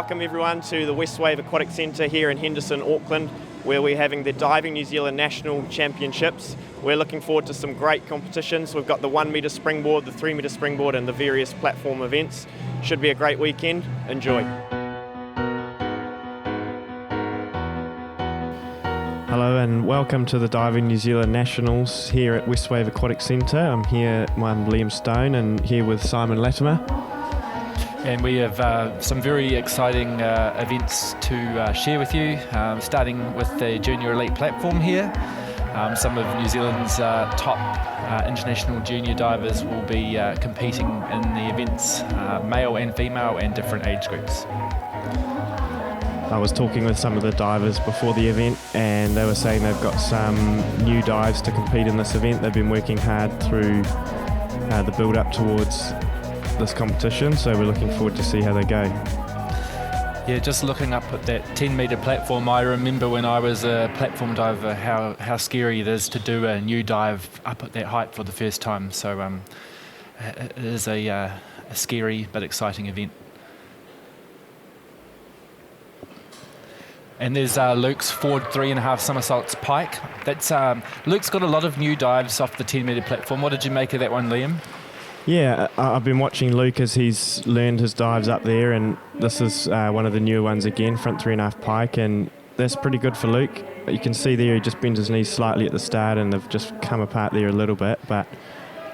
welcome everyone to the West Wave Aquatic Centre here in Henderson, Auckland, where we're having the Diving New Zealand National Championships. We're looking forward to some great competitions. We've got the 1 metre springboard, the 3 metre springboard and the various platform events. Should be a great weekend. Enjoy. Hello and welcome to the Diving New Zealand Nationals here at West Wave Aquatic Centre. I'm Liam Stone and here with Simon Latimer. And we have some very exciting events to share with you, starting with the Junior Elite platform here. Some of New Zealand's top international junior divers will be competing in the events, male and female and different age groups. I was talking with some of the divers before the event and they were saying they've got some new dives to compete in this event. They've been working hard through the build up towards this competition, so we're looking forward to see how they go. Yeah, just looking up at that 10 metre platform, I remember when I was a platform diver how scary it is to do a new dive up at that height for the first time. So it is a scary but exciting event. And there's Luke's forward 3.5 somersaults pike. That's Luke's got a lot of new dives off the 10 metre platform. What did you make of that one, Liam? Yeah, I've been watching Luke as he's learned his dives up there, and this is one of the newer ones again, front 3.5 pike, and that's pretty good for Luke. You can see there he just bends his knees slightly at the start and they've just come apart there a little bit, but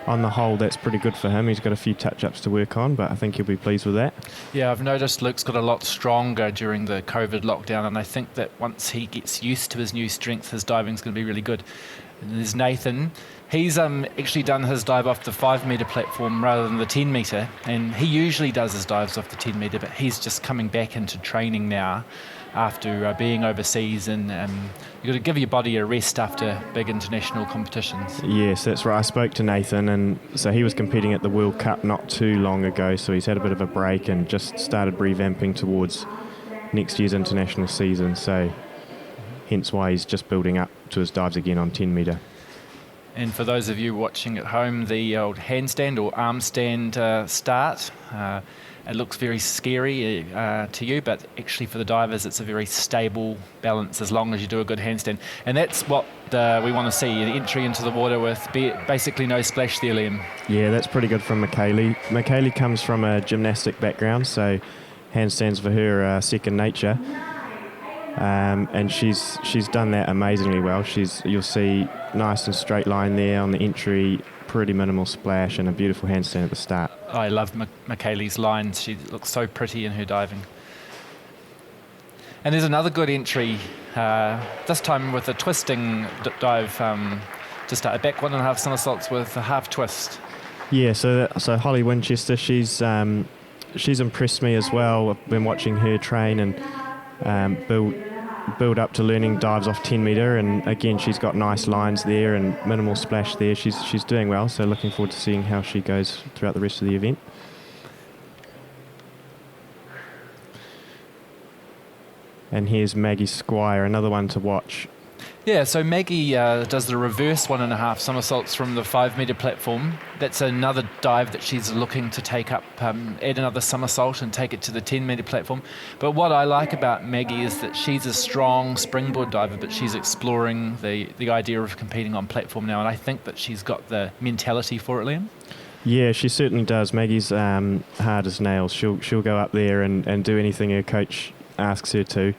on the whole that's pretty good for him. He's got a few touch-ups to work on, but I think he'll be pleased with that. Yeah, I've noticed Luke's got a lot stronger during the COVID lockdown, and I think that once he gets used to his new strength, his diving's going to be really good. And there's Nathan. He's actually done his dive off the 5 metre platform rather than the 10 metre, and he usually does his dives off the 10 metre, but he's just coming back into training now after being overseas, and you've got to give your body a rest after big international competitions. Yes, that's right. I spoke to Nathan, and so he was competing at the World Cup not too long ago, so he's had a bit of a break and just started revamping towards next year's international season, so hence why he's just building up to his dives again on 10 metre. And for those of you watching at home, the old handstand or arm stand start, it looks very scary to you, but actually for the divers it's a very stable balance as long as you do a good handstand. And that's what we want to see, an entry into the water with basically no splash there, Liam. Yeah, that's pretty good from Michaeli. Michaeli comes from a gymnastic background, so handstands for her are second nature. And she's done that amazingly well. You'll see nice and straight line there on the entry, pretty minimal splash and a beautiful handstand at the start. I love Michaeli's lines. She looks so pretty in her diving. And there's another good entry, this time with a twisting dive to start. A back 1.5 somersaults with a half twist. Yeah, so Holly Winchester, she's impressed me as well. I've been watching her train and build up to learning dives off 10 metre, and again she's got nice lines there and minimal splash there. She's doing well, so looking forward to seeing how she goes throughout the rest of the event. And here's Maggie Squire, another one to watch. Yeah, so Maggie does the reverse 1.5 somersaults from the 5 metre platform. That's another dive that she's looking to take up, add another somersault and take it to the 10 metre platform. But what I like about Maggie is that she's a strong springboard diver, but she's exploring the idea of competing on platform now, and I think that she's got the mentality for it, Liam. Yeah, she certainly does. Maggie's hard as nails. She'll go up there and do anything her coach asks her to.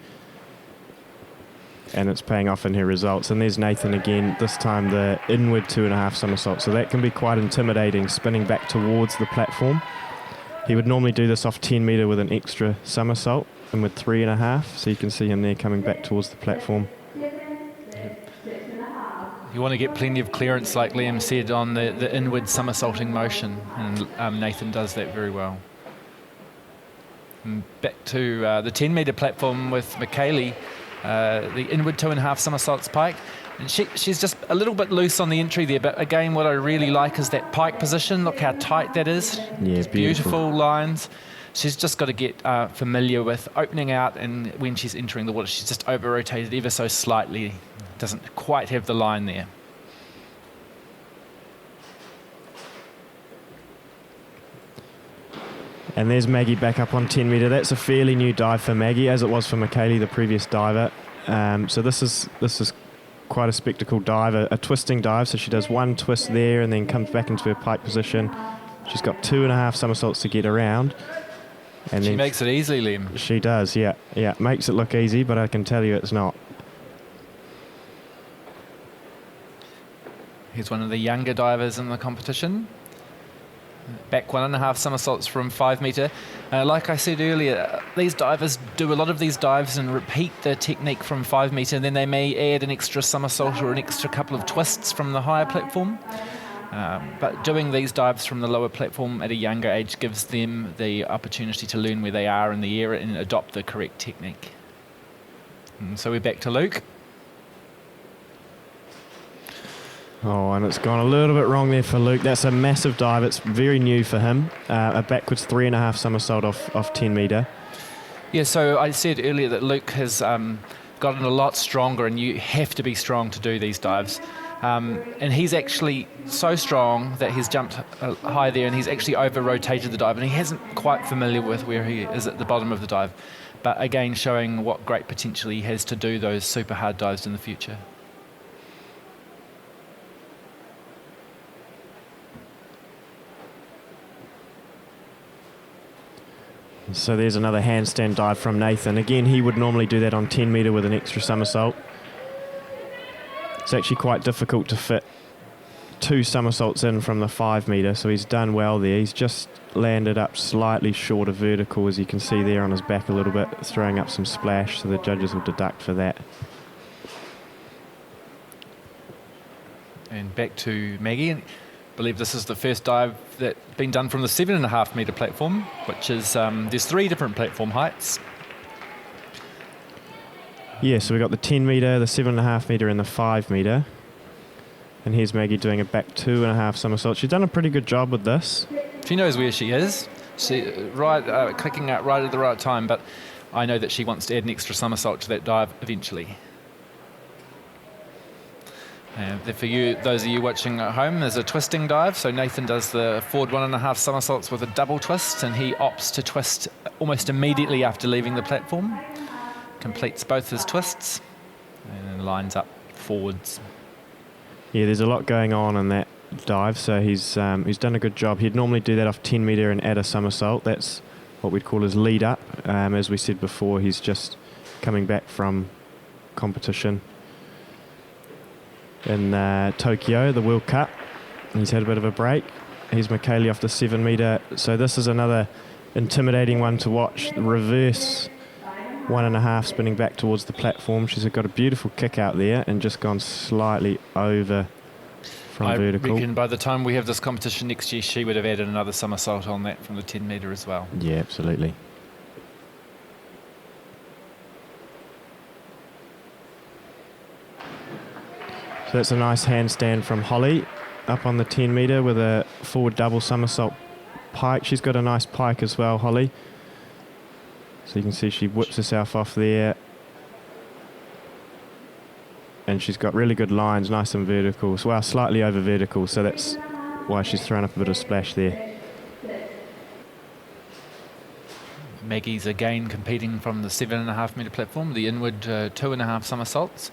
And it's paying off in her results. And there's Nathan again, this time the inward 2.5 somersault. So that can be quite intimidating, spinning back towards the platform. He would normally do this off 10 metre with an extra somersault, and with 3.5. So you can see him there coming back towards the platform. You want to get plenty of clearance, like Liam said, on the inward somersaulting motion, and Nathan does that very well. And back to the 10 metre platform with Michaeli. The inward 2.5 somersaults pike, and she's just a little bit loose on the entry there, but again what I really like is that pike position. Look how tight that is. Yeah, it's beautiful lines. She's just got to get familiar with opening out, and when she's entering the water she's just over rotated ever so slightly, doesn't quite have the line there. And there's Maggie back up on 10 metre. That's a fairly new dive for Maggie, as it was for Michaeli, the previous diver. So this is quite a spectacle dive, a twisting dive. So she does one twist there and then comes back into her pike position. She's got 2.5 somersaults to get around. And she makes it easily, Liam. She does, yeah. Makes it look easy, but I can tell you it's not. He's one of the younger divers in the competition. Back 1.5 somersaults from 5 metre. Like I said earlier, these divers do a lot of these dives and repeat the technique from 5 metre, and then they may add an extra somersault or an extra couple of twists from the higher platform. But doing these dives from the lower platform at a younger age gives them the opportunity to learn where they are in the air and adopt the correct technique. And so we're back to Luke. Oh, and it's gone a little bit wrong there for Luke. That's a massive dive. It's very new for him. A backwards 3.5 somersault off 10 metre. Yeah, so I said earlier that Luke has gotten a lot stronger, and you have to be strong to do these dives. And he's actually so strong that he's jumped high there, and he's actually over-rotated the dive, and he isn't quite familiar with where he is at the bottom of the dive. But again, showing what great potential he has to do those super hard dives in the future. So there's another handstand dive from Nathan. Again, he would normally do that on 10 metre with an extra somersault. It's actually quite difficult to fit 2 somersaults in from the 5 metre, so he's done well there. He's just landed up slightly short of vertical, as you can see there on his back a little bit, throwing up some splash, so the judges will deduct for that. And back to Maggie. I believe this is the first dive that's been done from the 7.5 metre platform, which is, there's 3 different platform heights. Yeah, so we've got the 10 metre, the 7.5 metre and the 5 metre. And here's Maggie doing a back 2.5 somersault. She's done a pretty good job with this. She knows where she is. She clicking out right at the right time, but I know that she wants to add an extra somersault to that dive eventually. For you, those of you watching at home, there's a twisting dive. So Nathan does the forward 1.5 somersaults with a double twist, and he opts to twist almost immediately after leaving the platform. Completes both his twists and lines up forwards. Yeah, there's a lot going on in that dive, so he's done a good job. He'd normally do that off 10 metre and add a somersault. That's what we'd call his lead up. As we said before, he's just coming back from competition in Tokyo, the World Cup. He's had a bit of a break. Here's Michaeli off the 7 metre. So this is another intimidating one to watch. The reverse 1.5 spinning back towards the platform. She's got a beautiful kick out there and just gone slightly over from vertical. I reckon by the time we have this competition next year, she would have added another somersault on that from the 10 metre as well. Yeah, absolutely. So that's a nice handstand from Holly up on the 10 metre with a forward double somersault pike. She's got a nice pike as well, Holly. So you can see she whips herself off there. And she's got really good lines, nice and vertical. Well, slightly over vertical, so that's why she's thrown up a bit of splash there. Maggie's again competing from the 7.5 metre platform, the inward 2.5 somersaults.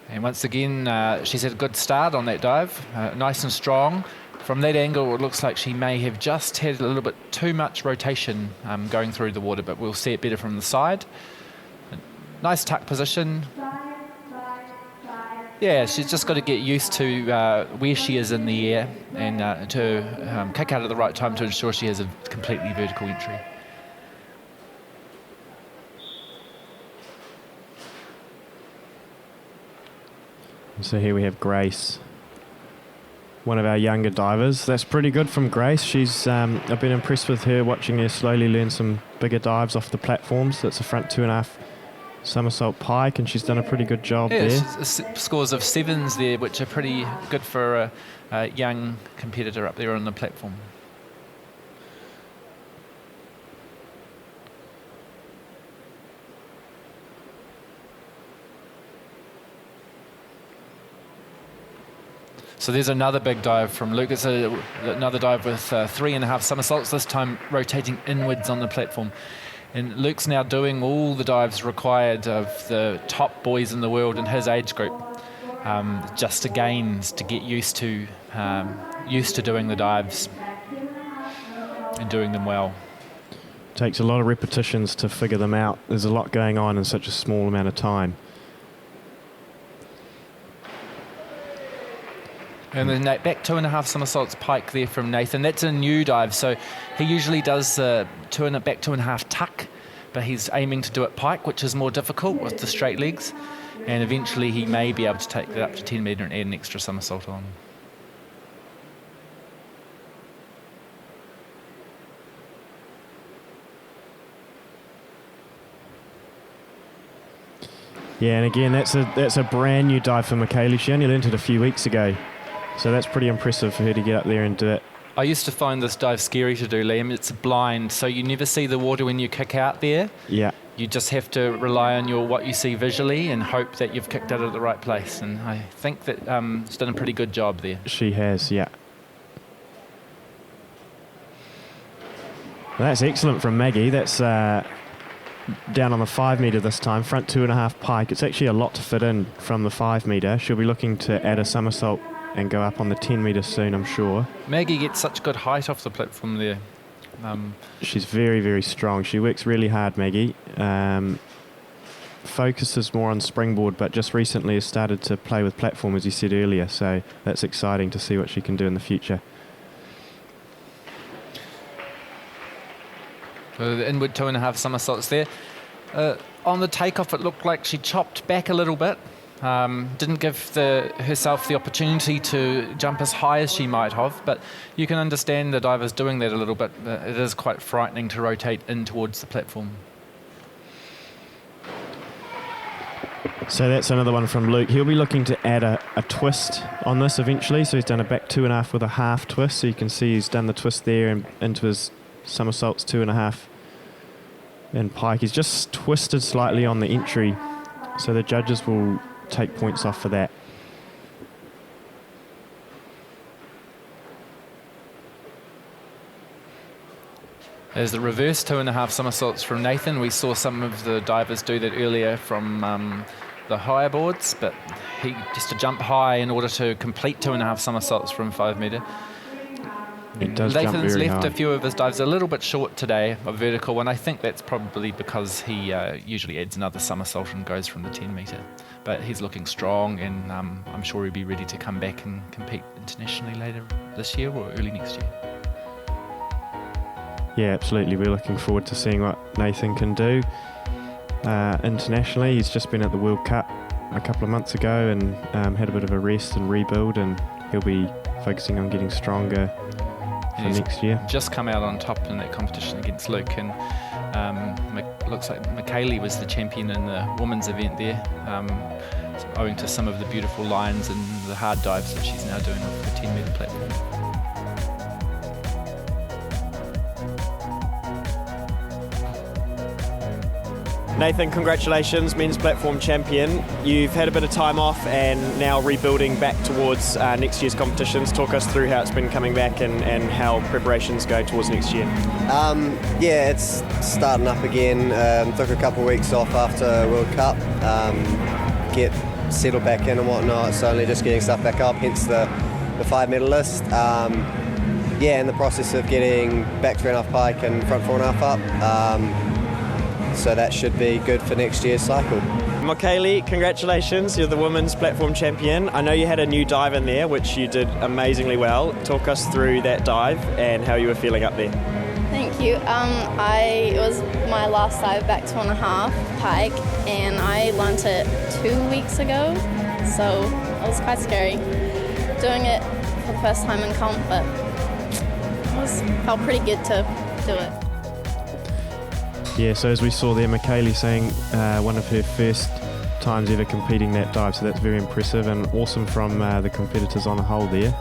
And once again, she's had a good start on that dive, nice and strong. From that angle, it looks like she may have just had a little bit too much rotation going through the water, but we'll see it better from the side. Nice tuck position. Yeah, she's just got to get used to where she is in the air and to kick out at the right time to ensure she has a completely vertical entry. So here we have Grace, one of our younger divers. That's pretty good from Grace. I've been impressed with her, watching her slowly learn some bigger dives off the platforms. That's a front 2.5 somersault pike, and she's done a pretty good job there. Scores of 7s there, which are pretty good for a young competitor up there on the platform. So there's another big dive from Luke. It's another dive with 3.5 somersaults, this time rotating inwards on the platform. And Luke's now doing all the dives required of the top boys in the world in his age group, just again to get used to doing the dives and doing them well. Takes a lot of repetitions to figure them out. There's a lot going on in such a small amount of time. And then back 2.5 somersaults pike there from Nathan. That's a new dive, so he usually does back 2.5 tuck, but he's aiming to do it pike, which is more difficult with the straight legs. And eventually he may be able to take that up to 10 metre and add an extra somersault on. Yeah, and again, that's a brand new dive for Michaeli. She only learned it a few weeks ago. So that's pretty impressive for her to get up there and do it. I used to find this dive scary to do, Liam. It's blind, so you never see the water when you kick out there. Yeah. You just have to rely on what you see visually and hope that you've kicked out at the right place. And I think that she's done a pretty good job there. She has, yeah. Well, that's excellent from Maggie. That's down on the 5 metre this time, front 2.5 pike. It's actually a lot to fit in from the 5 metre. She'll be looking to add a somersault and go up on the 10 metre soon, I'm sure. Maggie gets such good height off the platform there. She's very, very strong. She works really hard, Maggie. Focuses more on springboard, but just recently has started to play with platform, as you said earlier, so that's exciting to see what she can do in the future. So the inward 2.5 somersaults there. On the takeoff, it looked like she chopped back a little bit. Didn't give herself the opportunity to jump as high as she might have, but you can understand the divers doing that a little bit. It is quite frightening to rotate in towards the platform. So that's another one from Luke. He'll be looking to add a twist on this eventually. So he's done a back 2.5 with a half twist. So you can see he's done the twist there and into his somersaults 2.5 and pike. He's just twisted slightly on the entry, so the judges will take points off for that. There's the reverse 2.5 somersaults from Nathan. We saw some of the divers do that earlier from the higher boards, but he just to jump high in order to complete 2.5 somersaults from 5 metre. Nathan's left a few of his dives a little bit short today, a vertical one. I think that's probably because he usually adds another somersault and goes from the 10 metre. But he's looking strong, and I'm sure he'll be ready to come back and compete internationally later this year or early next year. Yeah, absolutely. We're looking forward to seeing what Nathan can do internationally. He's just been at the World Cup a couple of months ago and had a bit of a rest and rebuild, and he'll be focusing on getting stronger for next year. Just come out on top in that competition against Luke, and looks like Michaeli was the champion in the women's event there, owing to some of the beautiful lines and the hard dives that she's now doing off the 10 metre platform. Nathan, congratulations, men's platform champion. You've had a bit of time off and now rebuilding back towards next year's competitions. Talk us through how it's been coming back and how preparations go towards next year. Yeah, it's starting up again. Took a couple of weeks off after World Cup, get settled back in and whatnot. It's only just getting stuff back up, hence the 5 medalist. Yeah, in the process of getting back 3.5 pike and front 4.5 up. So that should be good for next year's cycle. Michaeli, congratulations, you're the women's platform champion. I know you had a new dive in there, which you did amazingly well. Talk us through that dive and how you were feeling up there. Thank you. It was my last dive back 2.5 pike, and I learnt it 2 weeks ago, so it was quite scary doing it for the first time in comp, but it felt pretty good to do it. Yeah, so as we saw there, Michaeli saying one of her first times ever competing that dive, so that's very impressive and awesome from the competitors on a whole there.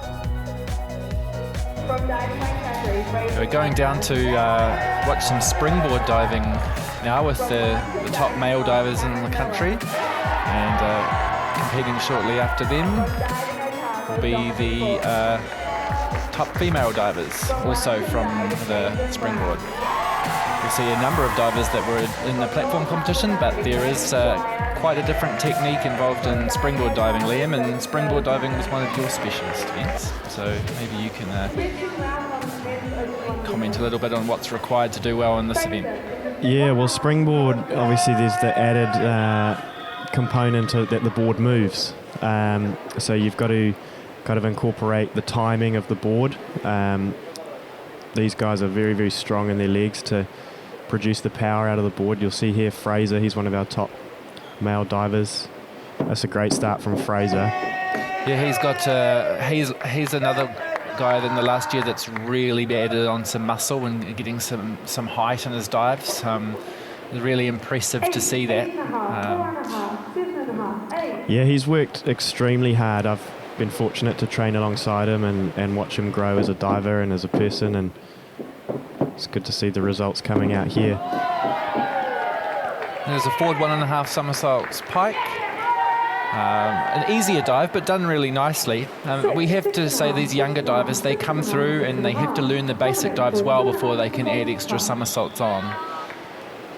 We're going down to watch some springboard diving now with the top male divers in the country, and competing shortly after them. will be the top female divers, also from the springboard. We see a number of divers that were in the platform competition, but there is quite a different technique involved in springboard diving, Liam, and springboard diving was one of your specialist events. So maybe you can comment a little bit on what's required to do well in this event. Yeah, well, springboard, obviously there's the added component that the board moves. So you've got to kind of incorporate the timing of the board. These guys are very, very strong in their legs to produce the power out of the board. You'll see here Fraser, he's one of our top male divers. That's a great start from Fraser. Yeah, he's got he's another guy in the last year that's really added on some muscle and getting some height in his dives. Really impressive to see that. Yeah, he's worked extremely hard. I've been fortunate to train alongside him and watch him grow as a diver and as a person, and it's good to see the results coming out here. There's a forward 1.5 somersaults pike. An easier dive, but done really nicely. We have to say these younger divers, they come through and they have to learn the basic dives well before they can add extra somersaults on.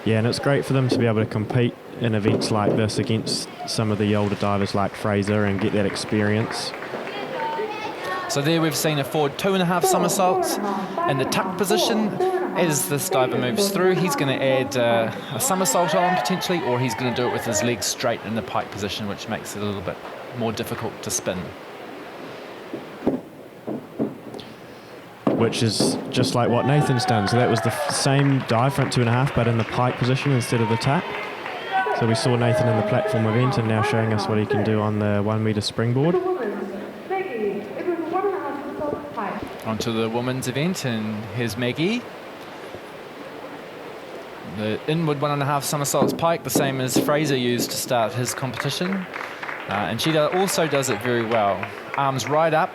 Yeah, and it's great for them to be able to compete in events like this against some of the older divers like Fraser and get that experience. So there we've seen a forward 2.5 somersaults in the tuck position. As this diver moves through, he's going to add a somersault on potentially, or he's going to do it with his legs straight in the pike position, which makes it a little bit more difficult to spin. Which is just like what Nathan's done. So that was the same dive, front 2.5, but in the pike position instead of the tuck. So we saw Nathan in the platform event and now showing us what he can do on the 1 metre springboard. Onto the women's event, and here's Maggie. The inward 1.5 somersaults pike, the same as Fraser used to start his competition. And she also does it very well. Arms right up,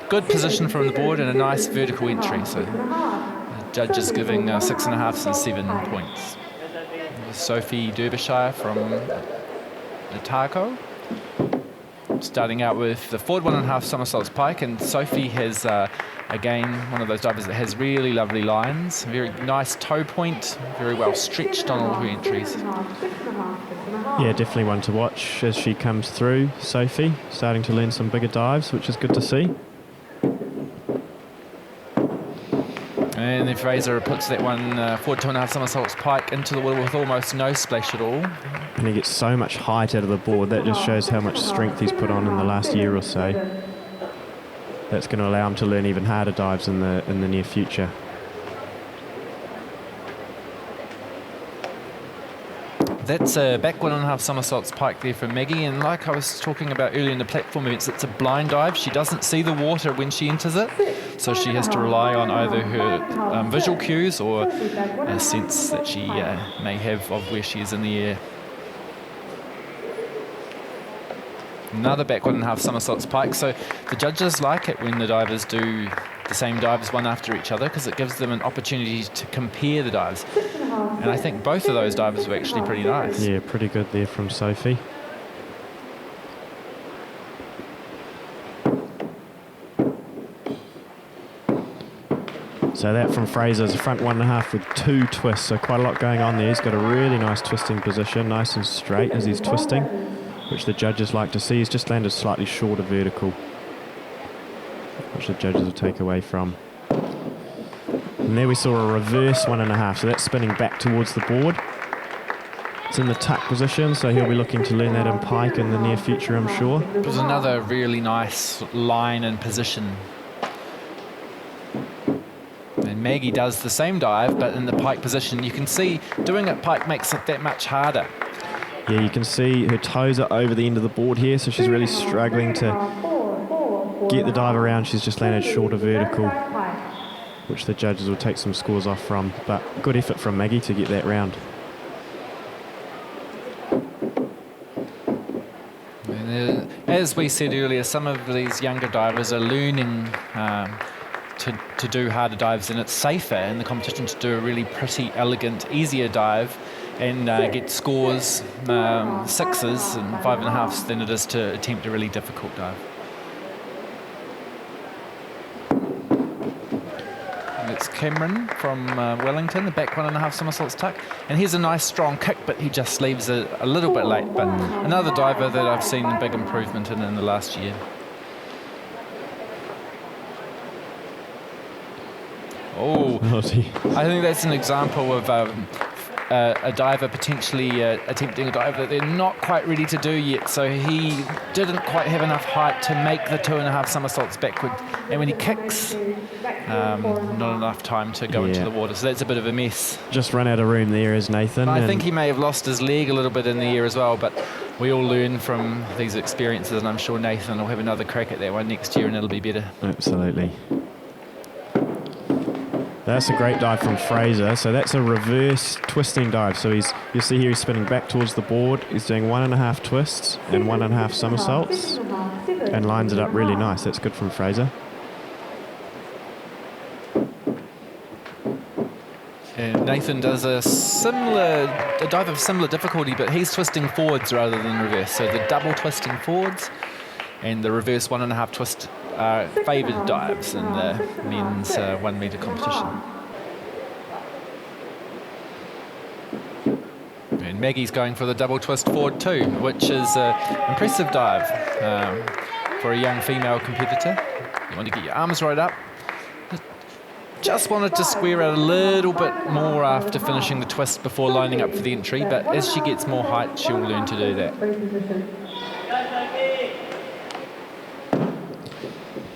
good position from the board, and a nice vertical entry. So the judges giving 6.5 and 7 points. Sophie Derbyshire from Otago. Starting out with the forward 1.5 somersaults pike, and Sophie has again one of those divers that has really lovely lines, very nice toe point, very well stretched on all her entries. Yeah, definitely one to watch as she comes through. Sophie starting to learn some bigger dives, which is good to see. And then Fraser puts that one forward 2.5 somersaults pike into the water with almost no splash at all. And he gets so much height out of the board. That just shows how much strength he's put on in the last year or so. That's going to allow him to learn even harder dives in the near future. That's a back 1.5 somersaults pike there for Maggie, and like I was talking about earlier in the platform events, it's a blind dive. She doesn't see the water when she enters it, so she has to rely on either her visual cues or a sense that she may have of where she is in the air. Another back 1.5 somersaults pike. So the judges like it when the divers do the same dives one after each other, because it gives them an opportunity to compare the dives. And I think both of those divers were actually pretty nice. Yeah, pretty good there from Sophie. So that from Fraser is a front 1.5 with 2 twists, so quite a lot going on there. He's got a really nice twisting position, nice and straight as he's twisting, which the judges like to see. He's just landed slightly shorter vertical, which the judges will take away from. And there we saw a reverse 1.5, so that's spinning back towards the board. It's in the tuck position, so he'll be looking to learn that in pike in the near future, I'm sure. It was another really nice line and position. And Maggie does the same dive, but in the pike position. You can see doing it pike makes it that much harder. Yeah, you can see her toes are over the end of the board here, so she's really struggling to get the dive around. She's just landed shorter vertical, which the judges will take some scores off from. But good effort from Maggie to get that round. And as we said earlier, some of these younger divers are learning to do harder dives, and it's safer in the competition to do a really pretty, elegant, easier dive and get scores 6s and 5.5s than it is to attempt a really difficult dive. Cameron from Wellington, the back 1.5 somersaults tuck. And here's a nice strong kick, but he just leaves it a little bit late. But another diver that I've seen a big improvement in the last year. Oh, I think that's an example of a diver potentially attempting a dive that they're not quite ready to do yet. So he didn't quite have enough height to make the 2.5 somersaults backward. And when he kicks, not enough time to go into the water. So that's a bit of a mess. Just run out of room there is Nathan. I think he may have lost his leg a little bit in the air as well, but we all learn from these experiences, and I'm sure Nathan will have another crack at that one next year and it'll be better. Absolutely. That's a great dive from Fraser. So that's a reverse twisting dive. So you'll see here he's spinning back towards the board. He's doing 1.5 twists and 1.5 somersaults and lines it up really nice. That's good from Fraser. And Nathan does a dive of similar difficulty, but he's twisting forwards rather than reverse. So the double twisting forwards and the reverse 1.5 twist are favoured dives in the men's 1 metre competition. And Maggie's going for the double twist forward too, which is an impressive dive for a young female competitor. You want to get your arms right up. Just wanted to square out a little bit more after finishing the twist before lining up for the entry, but as she gets more height, she'll learn to do that.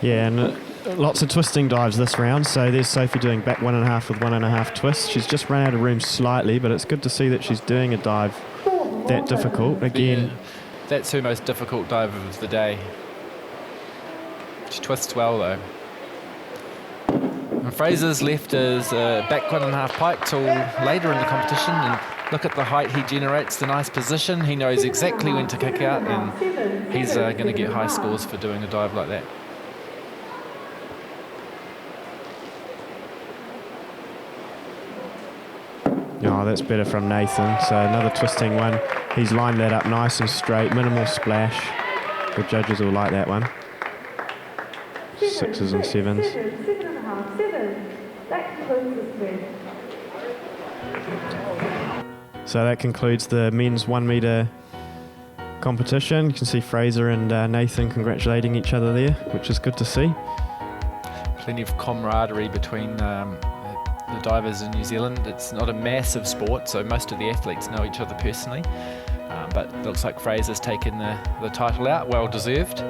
Yeah, and lots of twisting dives this round. So there's Sophie doing back 1.5 with 1.5 twists. She's just run out of room slightly, but it's good to see that she's doing a dive that difficult. Again, that's her most difficult dive of the day. She twists well though. And Fraser's left his back 1.5 pike till later in the competition, and look at the height he generates, the nice position. He knows exactly when to kick out, and he's going to get high scores for doing a dive like that. Oh, that's better from Nathan. So another twisting one. He's lined that up nice and straight, minimal splash. The judges will like that one. 6s and 7s. So that concludes the men's 1 metre competition. You can see Fraser and Nathan congratulating each other there, which is good to see. Plenty of camaraderie between the divers in New Zealand. It's not a massive sport, so most of the athletes know each other personally, but it looks like Fraser's taken the title out, well deserved.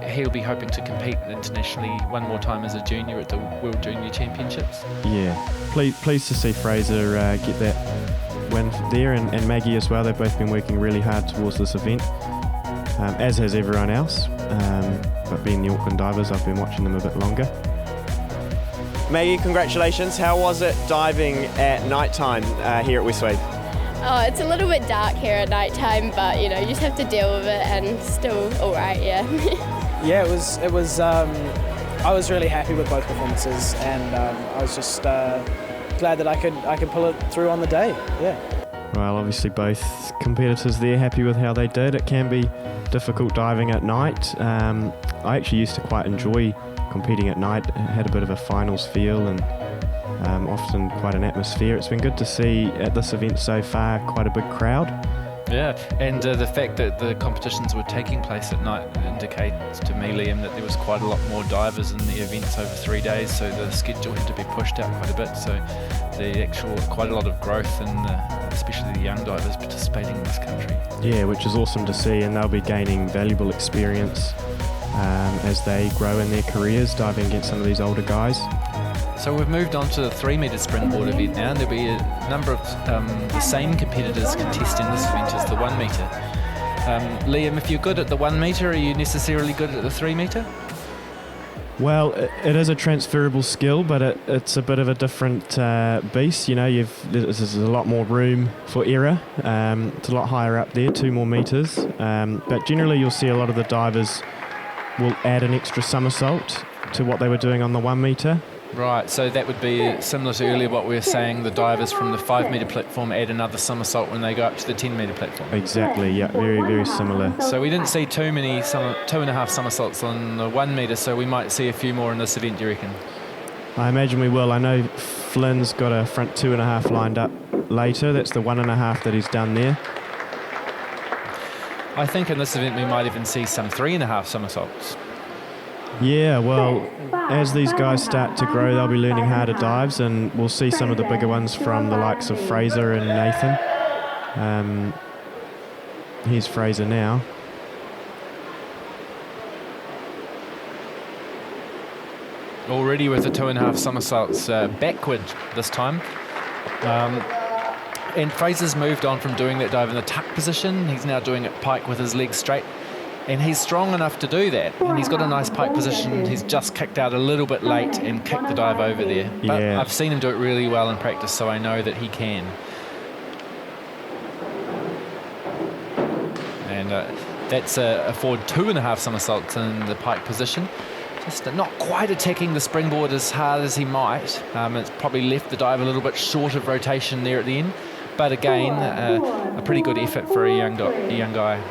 He'll be hoping to compete internationally one more time as a junior at the World Junior Championships. Yeah, pleased to see Fraser get that win there, and Maggie as well. They've both been working really hard towards this event, as has everyone else. But being the Auckland Divers, I've been watching them a bit longer. Maggie, congratulations. How was it diving at night time here at Westway? Oh, it's a little bit dark here at night time, but you just have to deal with it, and still all right, yeah. Yeah, it was. I was really happy with both performances, and I was just glad that I could pull it through on the day. Yeah. Well, obviously both competitors there happy with how they did. It can be difficult diving at night. I actually used to quite enjoy competing at night. It had a bit of a finals feel, and often quite an atmosphere. It's been good to see at this event so far quite a big crowd. Yeah, and the fact that the competitions were taking place at night indicates to me, Liam, that there was quite a lot more divers in the events over 3 days, so the schedule had to be pushed out quite a bit. So quite a lot of growth in especially the young divers participating in this country. Yeah, which is awesome to see, and they'll be gaining valuable experience as they grow in their careers, diving against some of these older guys. So we've moved on to the 3 metre springboard event now, and there'll be a number of the same competitors contesting this event as the 1 metre. Liam, if you're good at the 1 metre, are you necessarily good at the 3 metre? Well, it is a transferable skill, but it's a bit of a different beast. There's a lot more room for error. It's a lot higher up there, 2 more metres. But generally you'll see a lot of the divers will add an extra somersault to what they were doing on the 1 metre. Right, so that would be similar to earlier what we were saying, the divers from the 5 metre platform add another somersault when they go up to the 10 metre platform. Exactly, yeah, very, very similar. So we didn't see too many, 2.5 somersaults on the 1 metre, so we might see a few more in this event, do you reckon? I imagine we will. I know Flynn's got a front 2.5 lined up later. That's the 1.5 that he's done there. I think in this event we might even see some 3.5 somersaults. Yeah, well, as these guys start to grow, they'll be learning harder dives, and we'll see some of the bigger ones from the likes of Fraser and Nathan. Here's Fraser now. Already with the 2.5 somersaults backward this time. And Fraser's moved on from doing that dive in the tuck position. He's now doing it pike with his legs straight. And he's strong enough to do that. And he's got a nice pike position. He's just kicked out a little bit late and kicked the dive over there. But Yeah. I've seen him do it really well in practice, so I know that he can. And that's a forward 2.5 somersaults in the pike position. Just not quite attacking the springboard as hard as he might. It's probably left the dive a little bit short of rotation there at the end. But again, a pretty good effort for a young guy.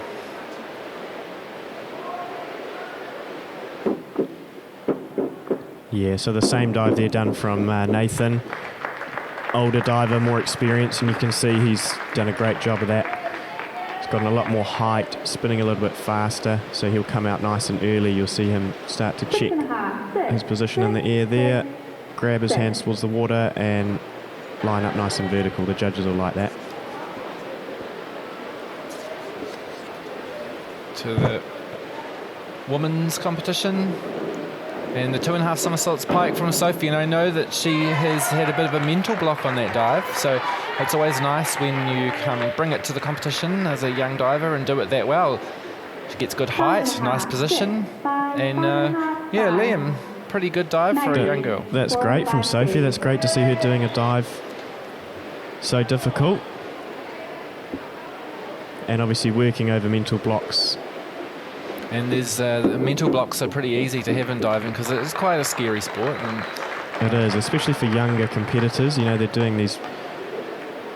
Yeah, so the same dive there done from Nathan. Older diver, more experience, and you can see he's done a great job of that. He's gotten a lot more height, spinning a little bit faster, so he'll come out nice and early. You'll see him start to check his position in the air there, grab his hands towards the water, and line up nice and vertical. The judges will like that. To the women's competition. And the 2.5 somersaults pike from Sophie, and I know that she has had a bit of a mental block on that dive, so it's always nice when you come and bring it to the competition as a young diver and do it that well. She gets good height, nice position, and yeah, Liam, pretty good dive for a young girl. That's great from Sophie. That's great to see her doing a dive so difficult, and obviously working over mental blocks. And there's mental blocks are pretty easy to have in diving because it's quite a scary sport. And it is, especially for younger competitors. You know, they're doing these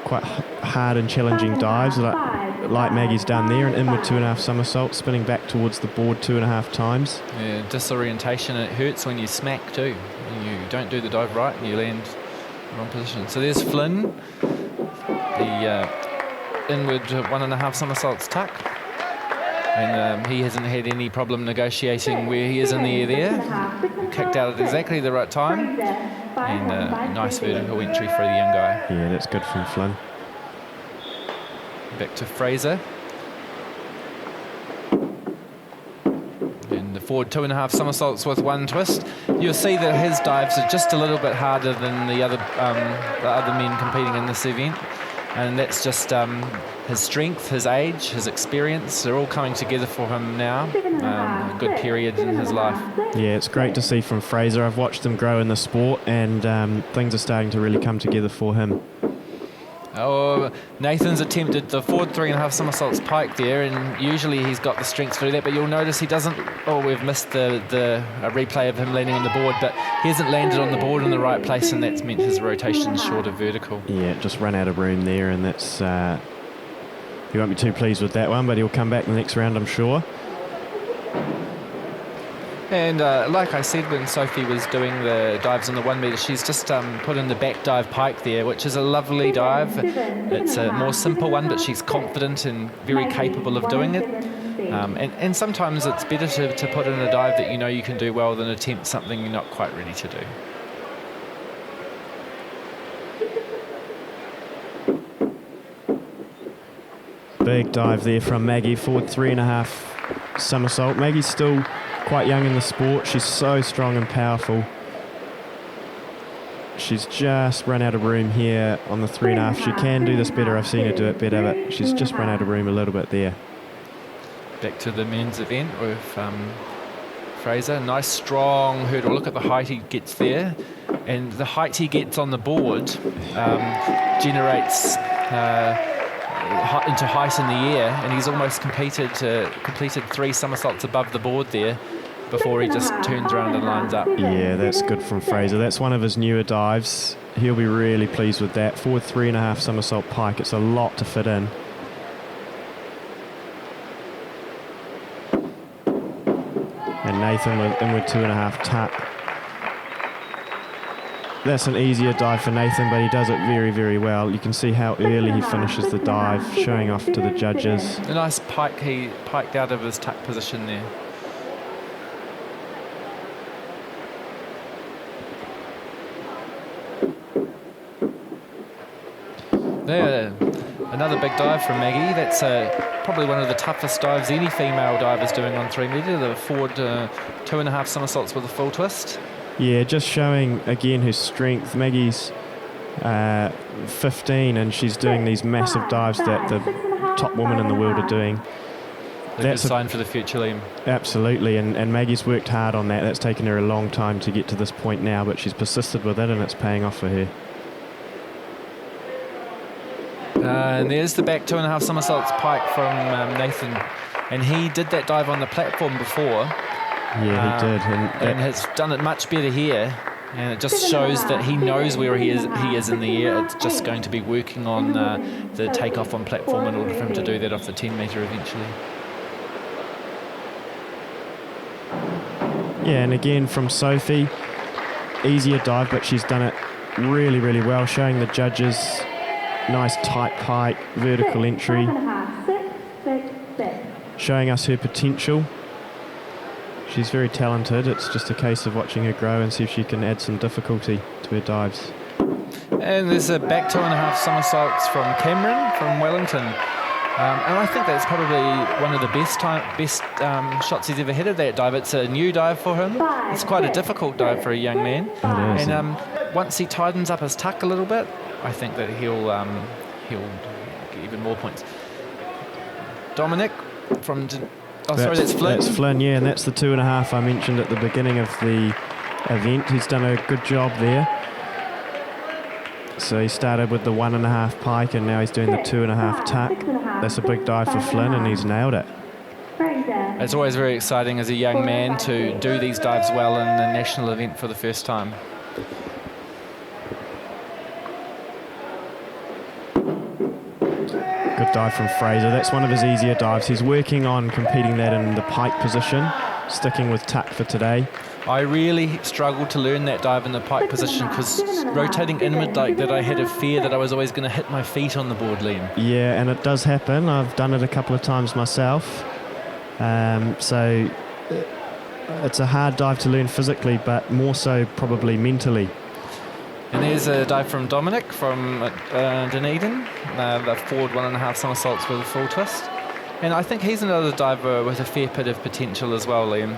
quite hard and challenging dives like Maggie's done there, an inward 2.5 somersault, spinning back towards the board 2.5 times. Yeah, disorientation, and it hurts when you smack too. When you don't do the dive right and you land in the wrong position. So there's Flynn, the inward 1.5 somersaults tuck. And he hasn't had any problem negotiating where he is in the air there. Kicked out at exactly the right time. And a nice vertical entry for the young guy. Yeah, that's good from Flynn. Back to Fraser. And the forward 2.5 somersaults with 1 twist. You'll see that his dives are just a little bit harder than the other men competing in this event. And that's just his strength, his age, his experience. They're all coming together for him now. A good period in his life. Yeah, it's great to see from Fraser. I've watched him grow in the sport, and things are starting to really come together for him. Oh, Nathan's attempted the forward 3.5 somersaults pike there, and usually he's got the strength to do that, but you'll notice he doesn't. Oh, we've missed the replay of him landing on the board, but he hasn't landed on the board in the right place, and that's meant his rotation's short of vertical. Yeah, just run out of room there, and that's he won't be too pleased with that one, but he'll come back in the next round, I'm sure. And like I said, when Sophie was doing the dives on the 1 metre, she's just put in the back dive pike there, which is a lovely dive. It's a more simple one, but she's confident and very capable of doing it. And sometimes it's better to put in a dive that you know you can do well than attempt something you're not quite ready to do. Big dive there from Maggie, forward 3.5 somersault. Maggie's still quite young in the sport. She's so strong and powerful. She's just run out of room here on the 3.5. She can do this better. I've seen her do it better, but she's just run out of room a little bit there. Back to the men's event with Fraser. Nice strong hurdle. Look at the height he gets there. And the height he gets on the board generates into height in the air, and he's almost completed 3 somersaults above the board there. before he just turns around and lines up. Yeah, that's good from Fraser. That's one of his newer dives. He'll be really pleased with that. Forward 3.5 somersault pike. It's a lot to fit in. And Nathan with inward 2.5 tuck. That's an easier dive for Nathan, but he does it very, very well. You can see how early he finishes the dive, showing off to the judges. A nice pike, he piked out of his tuck position there. There, another big dive from Maggie. That's probably one of the toughest dives any female diver's doing on 3 metre. The forward 2.5 somersaults with a full twist. Yeah, just showing again her strength. Maggie's 15 and she's doing these massive dives that the top women in the world are doing. That's a good sign for the future, Liam. Absolutely, and Maggie's worked hard on that. That's taken her a long time to get to this point now, but she's persisted with it and it's paying off for her. And there's the back 2.5 somersaults pike from Nathan. And he did that dive on the platform before. Yeah, he did. And has done it much better here. And it just shows that he knows where he is in the air. It's just going to be working on the takeoff on platform in order for him to do that off the 10 metre eventually. Yeah, and again from Sophie, easier dive, but she's done it really, really well, showing the judges nice tight pike, vertical entry, showing us her potential. She's very talented. It's just a case of watching her grow and see if she can add some difficulty to her dives. And there's a back 2.5 somersaults from Cameron from Wellington. And I think that's probably one of the best shots he's ever hit of that dive. It's a new dive for him. It's quite a difficult dive for a young man. It is. And once he tightens up his tuck a little bit, I think that he'll get even more points. Dominic from... that's Flynn. That's Flynn, yeah, and that's the 2.5 I mentioned at the beginning of the event. He's done a good job there. So he started with the 1.5 pike and now he's doing the 2.5 tuck. That's a big dive for Flynn and he's nailed it. It's always very exciting as a young man to do these dives well in a national event for the first time. Good dive from Fraser. That's one of his easier dives. He's working on competing that in the pike position, sticking with tuck for today. I really struggled to learn that dive in the pike position because rotating inward like that, I had a fear that I was always going to hit my feet on the board, Liam. Yeah, and it does happen. I've done it a couple of times myself. So it's a hard dive to learn physically, but more so probably mentally. And there's a dive from Dominic from Dunedin, the forward 1.5 somersaults with a full twist. And I think he's another diver with a fair bit of potential as well, Liam.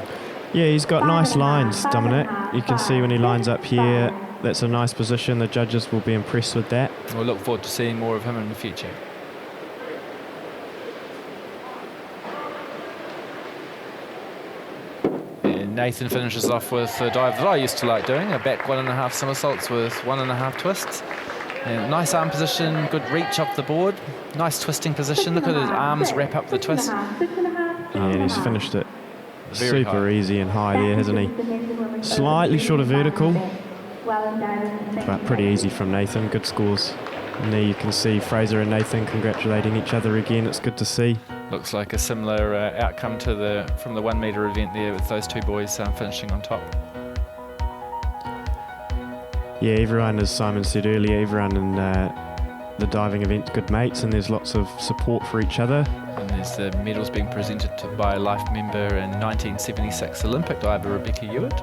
Yeah, he's got nice lines, Dominic. You can see when he lines up here, that's a nice position. The judges will be impressed with that. We'll look forward to seeing more of him in the future. And Nathan finishes off with a dive that I used to like doing, a back 1.5 somersaults with 1.5 twists. And nice arm position, good reach off the board, nice twisting position. Look at his arms wrap up the twist. Yeah, and he's finished it Very super high. easy and high there, hasn't he? Slightly short of vertical, but pretty easy from Nathan. Good scores. And there you can see Fraser and Nathan congratulating each other again. It's good to see. Looks like a similar outcome to from the 1 metre event there with those two boys finishing on top. Yeah, everyone, as Simon said earlier, everyone in the diving event's good mates, and there's lots of support for each other. And there's the medals being presented by a life member and 1976 Olympic diver Rebecca Hewitt.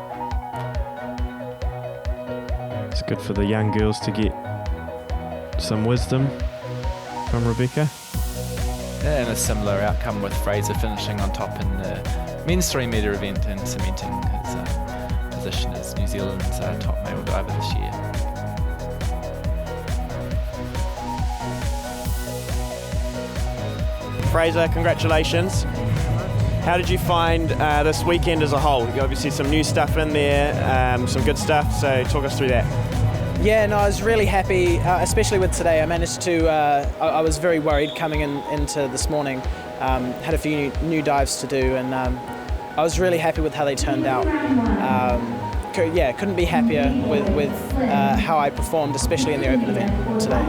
It's good for the young girls to get some wisdom from Rebecca. And a similar outcome with Fraser finishing on top in the men's 3 metre event and cementing his position as New Zealand's top male diver this year. Fraser, congratulations. How did you find this weekend as a whole? You obviously some new stuff in there, some good stuff, so talk us through that. Yeah, no, I was really happy, especially with today. I managed to, I was very worried coming into this morning. Had a few new dives to do, and I was really happy with how they turned out. Couldn't be happier with how I performed, especially in the open event today.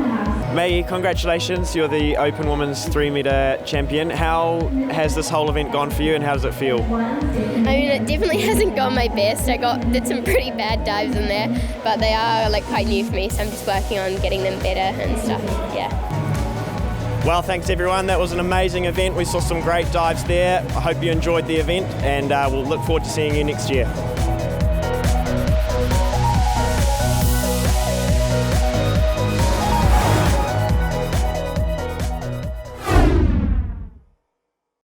Maggie, congratulations, you're the Open Women's 3-metre champion. How has this whole event gone for you and how does it feel? I mean, it definitely hasn't gone my best. Did some pretty bad dives in there, but they are like quite new for me, so I'm just working on getting them better and stuff, yeah. Well, thanks everyone, that was an amazing event. We saw some great dives there. I hope you enjoyed the event and we'll look forward to seeing you next year.